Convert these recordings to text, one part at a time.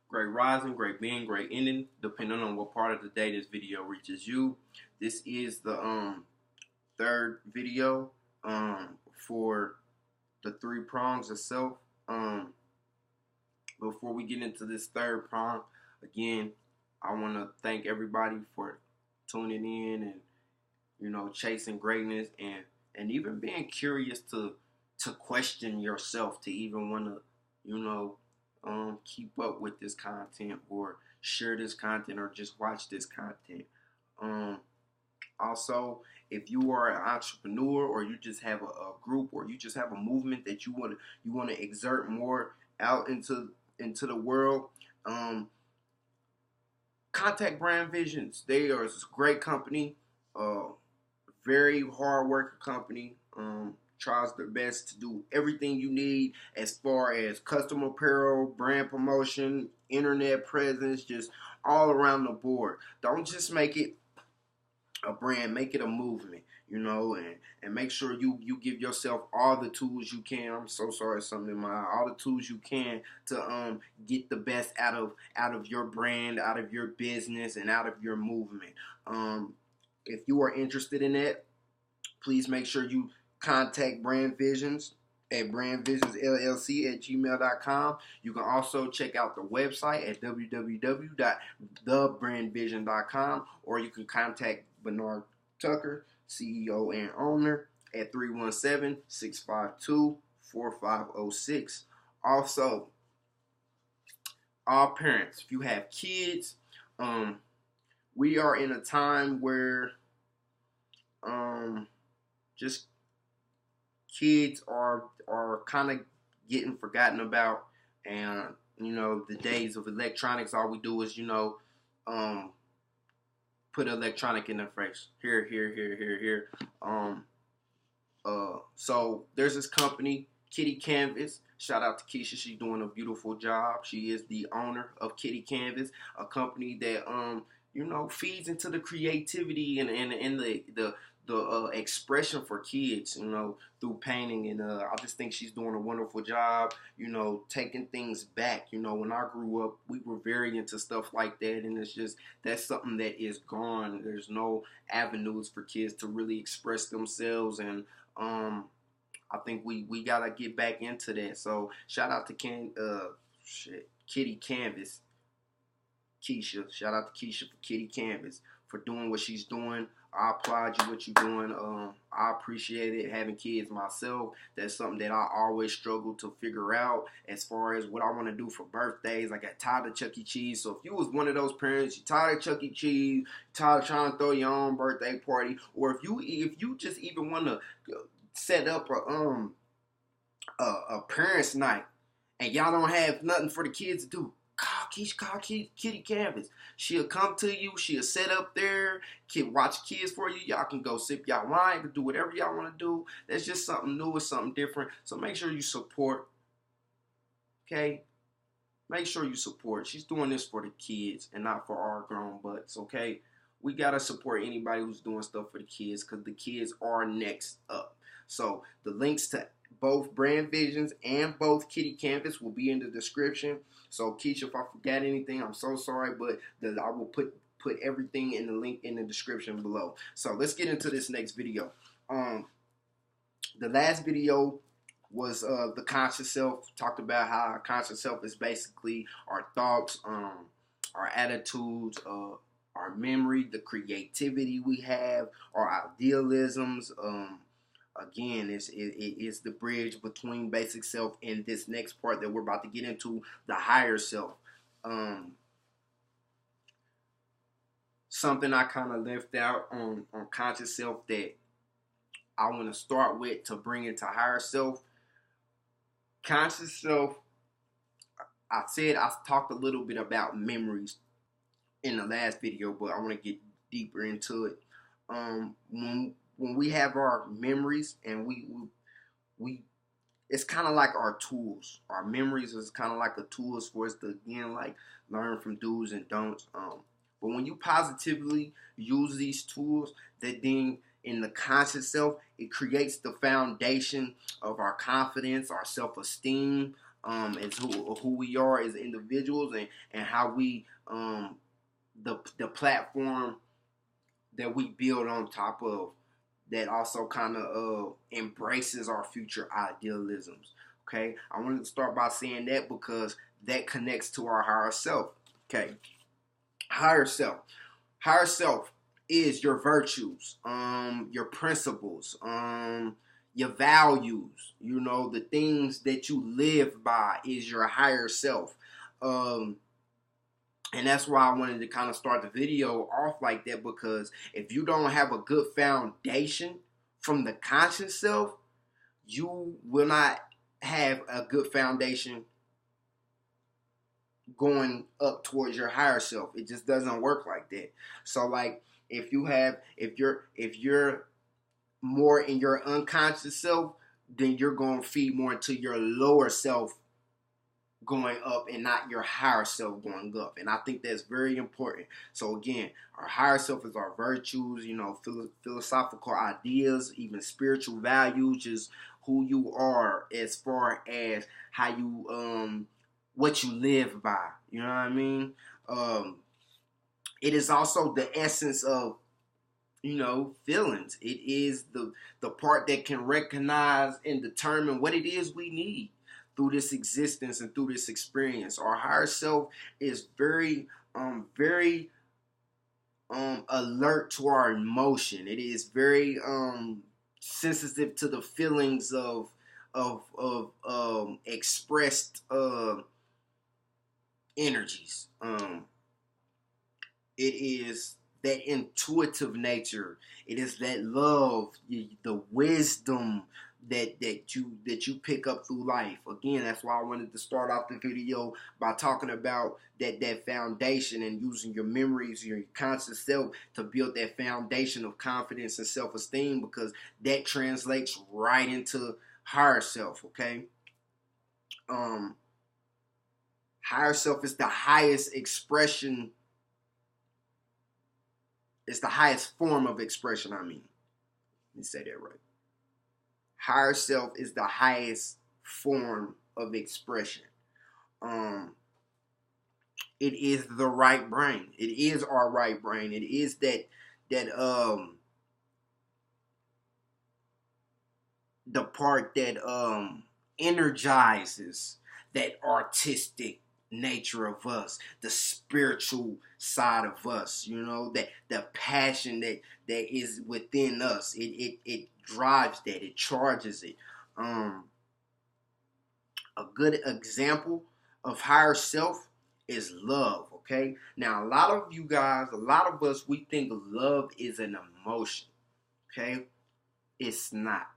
Great rising, great being, great ending, depending on what part of the day this video reaches you. This is the third video for the three prongs of self. Before we get into this third prong, again, I want to thank everybody for tuning in and chasing greatness and even being curious to question yourself, to even want to keep up with this content or share this content or just watch this content. Also, if you are an entrepreneur or you just have a group or you just have a movement that you want to exert more out into the world, contact Brand Visions. They are a great company, very hard working company. Tries their best to do everything you need as far as custom apparel, brand promotion, internet presence, just all around the board. Don't just make it a brand, make it a movement, and make sure you give yourself all the tools you can. I'm so sorry, something in my eye. All the tools you can to get the best out of your brand, out of your business, and out of your movement. If you are interested in that, please make sure you contact Brand Visions at brandvisionsllc@gmail.com. You can also check out the website at www.thebrandvision.com, or you can contact Bernard Tucker, CEO and owner, at 317-652-4506. Also, all parents, if you have kids, we are in a time where just kids are kind of getting forgotten about, and the days of electronics, all we do is put electronic in their face, here. So there's this company, Kiddie Kanvas. Shout out to Keisha, she's doing a beautiful job. She is the owner of Kiddie Kanvas, a company that feeds into the creativity and the expression for kids, through painting, and I just think she's doing a wonderful job, taking things back. When I grew up, we were very into stuff like that, and that's something that is gone. There's no avenues for kids to really express themselves, and I think we gotta get back into that. So shout out to Kiddie Kanvas, Keisha. Shout out to Keisha for Kiddie Kanvas for doing what she's doing. I applaud you what you're doing. I appreciate it. Having kids myself, that's something that I always struggle to figure out as far as what I want to do for birthdays. I got tired of Chuck E. Cheese. So if you was one of those parents, you're tired of Chuck E. Cheese, tired of trying to throw your own birthday party, or if you just even want to set up a parents' night and y'all don't have nothing for the kids to do, call Kiddie Kanvas. She'll come to you. She'll sit up there, watch kids for you. Y'all can go sip y'all wine, can do whatever y'all want to do. That's just something new, it's something different. So make sure you support. Okay? Make sure you support. She's doing this for the kids and not for our grown butts. Okay? We gotta support anybody who's doing stuff for the kids, because the kids are next up. So the links to both Brand Visions and both Kiddie Kanvas will be in the description. So Keisha, if I forgot anything, I'm so sorry, but I will put everything in the link in the description below. So let's get into this next video. The last video was the conscious self. Talked about how our conscious self is basically our thoughts, our attitudes, our memory, the creativity we have, our idealisms. Again, it is the bridge between basic self and this next part that we're about to get into, the higher self. Something I kind of left out on conscious self that I want to start with to bring it to higher self. Conscious self, I talked a little bit about memories in the last video, but I want to get deeper into it. When we have our memories, and we it's kind of like our tools. Our memories is kind of like the tools for us to, again, like, learn from do's and don'ts. But when you positively use these tools, that then in the conscious self, it creates the foundation of our confidence, our self-esteem, as who we are as individuals, and how we the platform that we build on top of, that also kind of embraces our future idealisms. Okay, I wanted to start by saying that because that connects to our higher self. Okay, higher self. Higher self is your virtues, your principles, your values. You know, the things that you live by is your higher self. And that's why I wanted to kind of start the video off like that, because if you don't have a good foundation from the conscious self, you will not have a good foundation going up towards your higher self. It just doesn't work like that. So like if you're more in your unconscious self, then you're going to feed more into your lower self going up and not your higher self going up. And I think that's very important. So again, our higher self is our virtues, you know, philosophical ideas, even spiritual values, just who you are as far as how you what you live by. You know what I mean? It is also the essence of, you know, feelings. It is the part that can recognize and determine what it is we need through this existence and through this experience. Our higher self is very alert to our emotion. It is very sensitive to the feelings of expressed energies. It is that intuitive nature. It is that love, the wisdom that you pick up through life. Again, that's why I wanted to start off the video by talking about that foundation and using your memories, your conscious self to build that foundation of confidence and self-esteem, because that translates right into higher self. Okay, higher self is the highest expression. It's the highest form of expression. Let me say that right. Higher self is the highest form of expression. It is the right brain. It is our right brain. It is that the part that energizes that artistic nature of us, the spiritual side of us, you know, that the passion that is within us. It drives that, it charges it. A good example of higher self is love. Okay, now a lot of you guys, a lot of us, we think love is an emotion. Okay, it's not.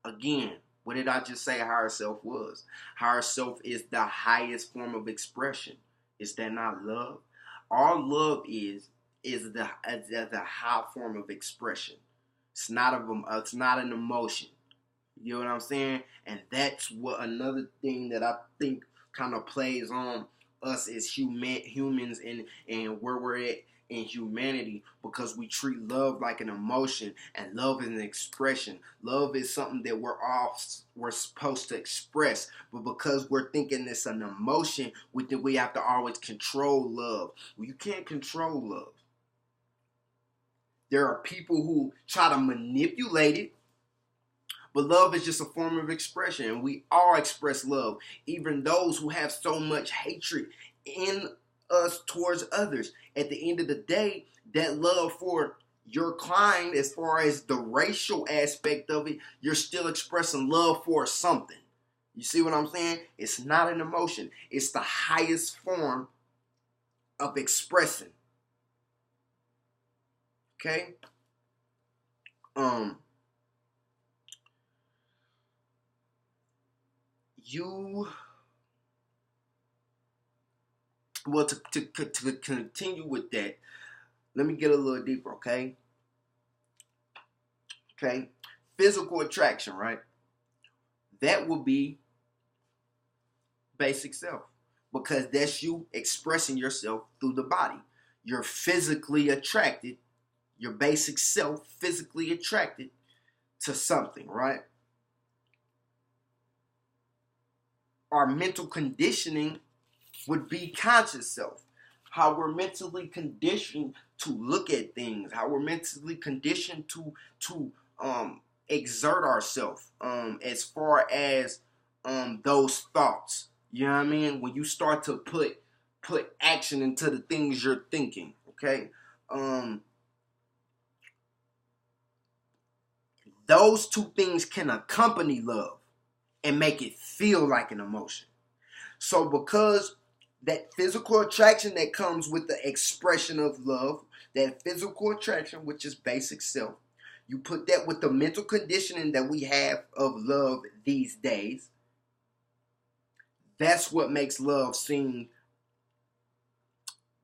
Again, what did I just say higher self was? Higher self is the highest form of expression. Is that not love? All love is the high form of expression. It's not an emotion. You know what I'm saying? And that's what another thing that I think kind of plays on us as humans and where we're at in humanity, because we treat love like an emotion, and love is an expression. Love is something that we're supposed to express, but because we're thinking it's an emotion, we think we have to always control love. Well, you can't control love. There are people who try to manipulate it, but love is just a form of expression, and we all express love, even those who have so much hatred in us towards others. At the end of the day, that love for your client, as far as the racial aspect of it, you're still expressing love for something. You see what I'm saying? It's not an emotion. It's the highest form of expressing. Okay? Well, to continue with that, let me get a little deeper, okay? Okay? Physical attraction, right? That will be basic self, because that's you expressing yourself through the body. You're physically attracted, your basic self physically attracted to something, right? our mental conditioning would be conscious self. How we're mentally conditioned to look at things, how we're mentally conditioned to exert ourselves as far as those thoughts. You know what I mean? When you start to put action into the things you're thinking, okay? Those two things can accompany love and make it feel like an emotion. So because that physical attraction that comes with the expression of love, that physical attraction, which is basic self, you put that with the mental conditioning that we have of love these days, that's what makes love seem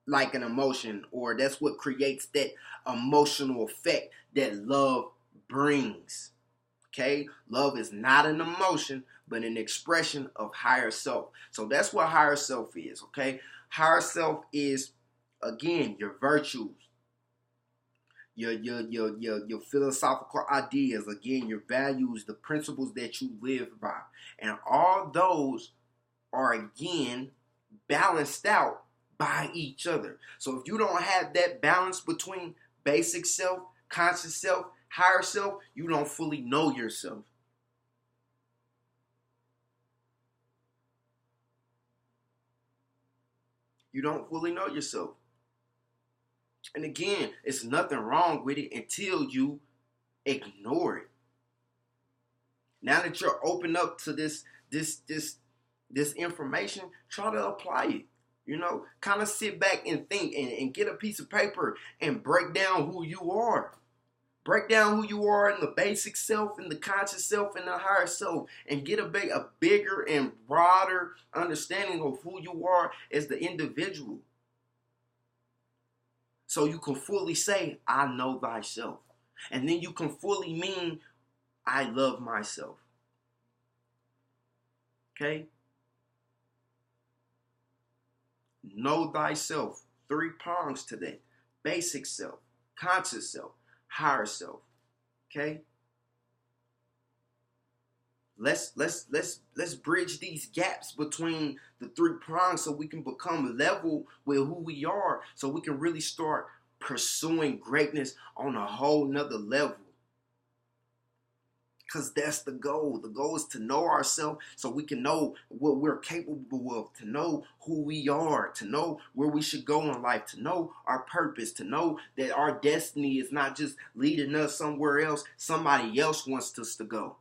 like an emotion, or that's what creates that emotional effect that love brings. Okay? Love is not an emotion, but an expression of higher self. So that's what higher self is, okay? Higher self is, again, your virtues, your philosophical ideas, again, your values, the principles that you live by. And all those are, again, balanced out by each other. So if you don't have that balance between basic self, conscious self, higher self, you don't fully know yourself. You don't fully know yourself. And again, it's nothing wrong with it until you ignore it. Now that you're open up to this information, try to apply it. You know, kind of sit back and think and get a piece of paper and break down who you are. Break down who you are in the basic self, in the conscious self, and the higher self, and get a bigger and broader understanding of who you are as the individual. So you can fully say, I know thyself. And then you can fully mean, I love myself. Okay? Know thyself. 3 prongs to that. Basic self, conscious self, higher self. Okay? Let's bridge these gaps between the 3 prongs so we can become level with who we are, so we can really start pursuing greatness on a whole nother level. Because that's the goal. The goal is to know ourselves so we can know what we're capable of, to know who we are, to know where we should go in life, to know our purpose, to know that our destiny is not just leading us somewhere else. Somebody else wants us to go.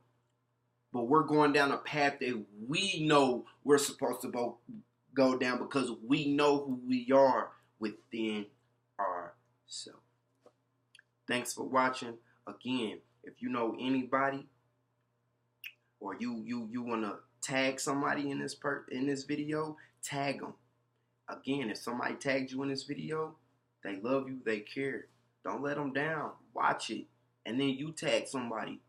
But we're going down a path that we know we're supposed to go down because we know who we are within ourselves. Thanks for watching. Again, if you know anybody or you want to tag somebody in this video, tag them. Again, if somebody tagged you in this video, they love you, they care. Don't let them down. Watch it. And then you tag somebody.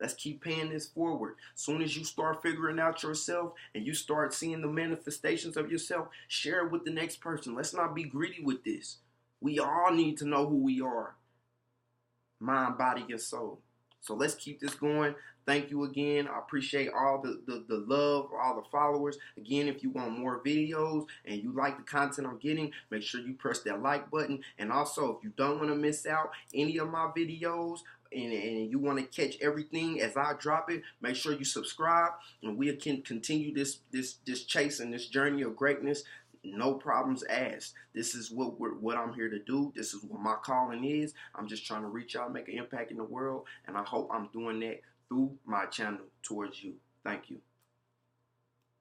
Let's keep paying this forward. Soon as you start figuring out yourself and you start seeing the manifestations of yourself, share it with the next person. Let's not be greedy with this. We all need to know who we are. Mind, body, and soul. So let's keep this going. Thank you again. I appreciate all the love, all the followers. Again, if you want more videos and you like the content I'm getting, make sure you press that like button. And also, if you don't want to miss out any of my videos and you want to catch everything as I drop it, make sure you subscribe and we can continue this chase and this journey of greatness. No problems asked. This is what I'm here to do. This is what my calling is. I'm just trying to reach out, make an impact in the world, and I hope I'm doing that through my channel towards you. Thank you.